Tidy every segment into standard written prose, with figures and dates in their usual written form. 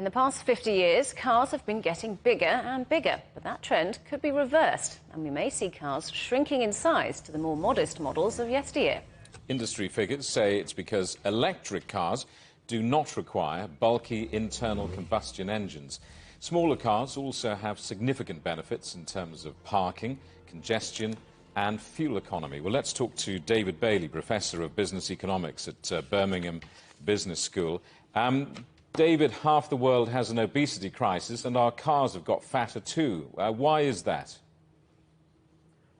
In the past 50 years, cars have been getting bigger and bigger, but that trend could be reversed, and we may see cars shrinking in size to the more modest models of yesteryear. Industry figures say it's because electric cars do not require bulky internal combustion engines. Smaller cars also have significant benefits in terms of parking, congestion and fuel economy. Well, let's talk to David Bailey, Professor of Business Economics at Birmingham Business School. David, half the world has an obesity crisis and our cars have got fatter too. Why is that?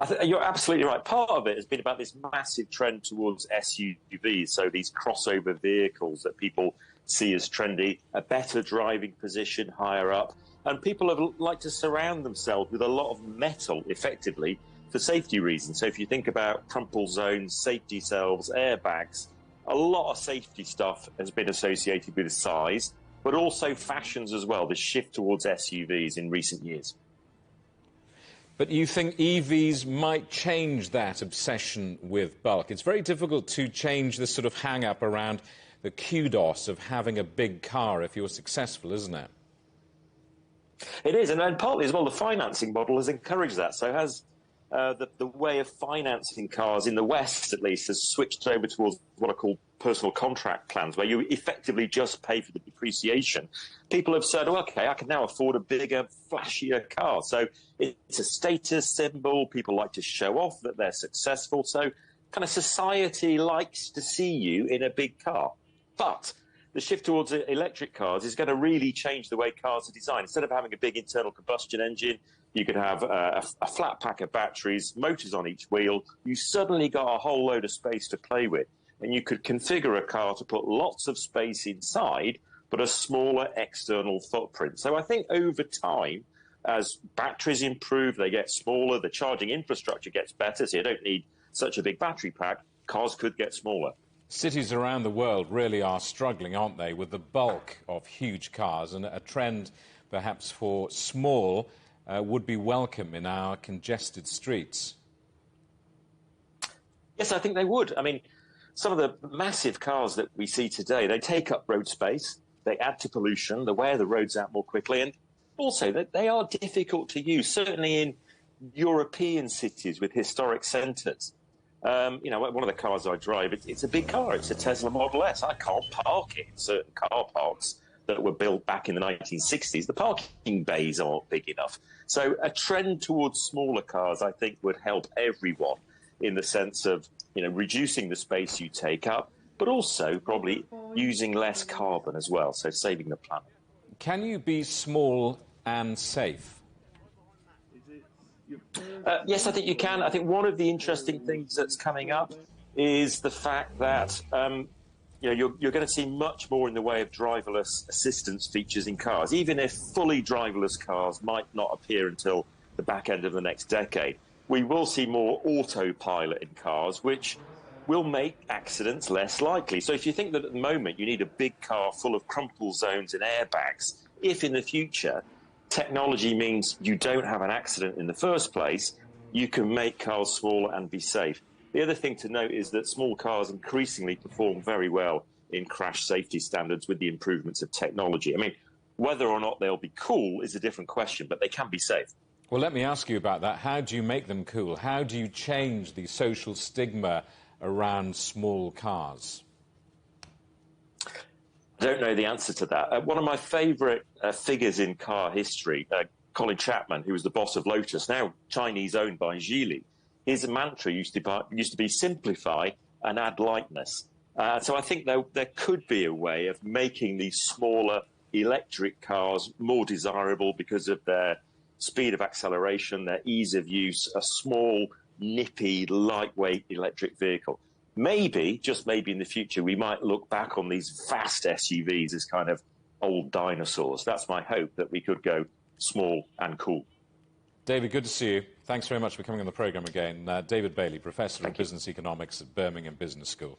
I think you're absolutely right. Part of it has been about this massive trend towards SUVs, so these crossover vehicles that people see as trendy, a better driving position higher up, and people have liked to surround themselves with a lot of metal, effectively, for safety reasons. So if you think about crumple zones, safety cells, airbags, a lot of safety stuff has been associated with size, but also fashions as well, the shift towards SUVs in recent years. But you think EVs might change that obsession with bulk? It's very difficult to change this sort of hang-up around the kudos of having a big car if you're successful, isn't it? It is, and partly as well, the financing model has encouraged that. So has the way of financing cars in the West, at least, has switched over towards what are called personal contract plans, where you effectively just pay for the depreciation. People have said, oh, OK, I can now afford a bigger, flashier car. So it's a status symbol. People like to show off that they're successful. So kind of society likes to see you in a big car. But the shift towards electric cars is going to really change the way cars are designed. Instead of having a big internal combustion engine, you could have a flat pack of batteries, motors on each wheel. You suddenly got a whole load of space to play with. And you could configure a car to put lots of space inside, but a smaller external footprint. So I think over time, as batteries improve, they get smaller, the charging infrastructure gets better, so you don't need such a big battery pack, cars could get smaller. Cities around the world really are struggling, aren't they, with the bulk of huge cars, and a trend perhaps for small would be welcome in our congested streets. Yes, I think they would. I mean, some of the massive cars that we see today, they take up road space, they add to pollution, they wear the roads out more quickly, and also they are difficult to use, certainly in European cities with historic centres. You know, one of the cars I drive, it's a big car. It's a Tesla Model S. I can't park it in certain car parks that were built back in the 1960s. The parking bays aren't big enough. So a trend towards smaller cars, I think, would help everyone in the sense of, you know, reducing the space you take up, but also probably using less carbon as well, so saving the planet. Can you be small and safe? Yes, I think you can. I think one of the interesting things that's coming up is the fact that you know, you're going to see much more in the way of driverless assistance features in cars, even if fully driverless cars might not appear until the back end of the next decade. We will see more autopilot in cars, which will make accidents less likely. So if you think that at the moment you need a big car full of crumple zones and airbags, if in the future technology means you don't have an accident in the first place, you can make cars smaller and be safe. The other thing to note is that small cars increasingly perform very well in crash safety standards with the improvements of technology. I mean, whether or not they'll be cool is a different question, but they can be safe. Well, let me ask you about that. How do you make them cool? How do you change the social stigma around small cars? I don't know the answer to that. One of my favourite figures in car history, Colin Chapman, who was the boss of Lotus, now Chinese-owned by Geely, his mantra used to be simplify and add lightness. So I think there could be a way of making these smaller electric cars more desirable because of their speed of acceleration, their ease of use, a small, nippy, lightweight electric vehicle. Maybe, just maybe in the future, we might look back on these vast SUVs as kind of old dinosaurs. That's my hope, that we could go small and cool. David, good to see you. Thanks very much for coming on the programme again. David Bailey, Professor of Business Economics at Birmingham Business School.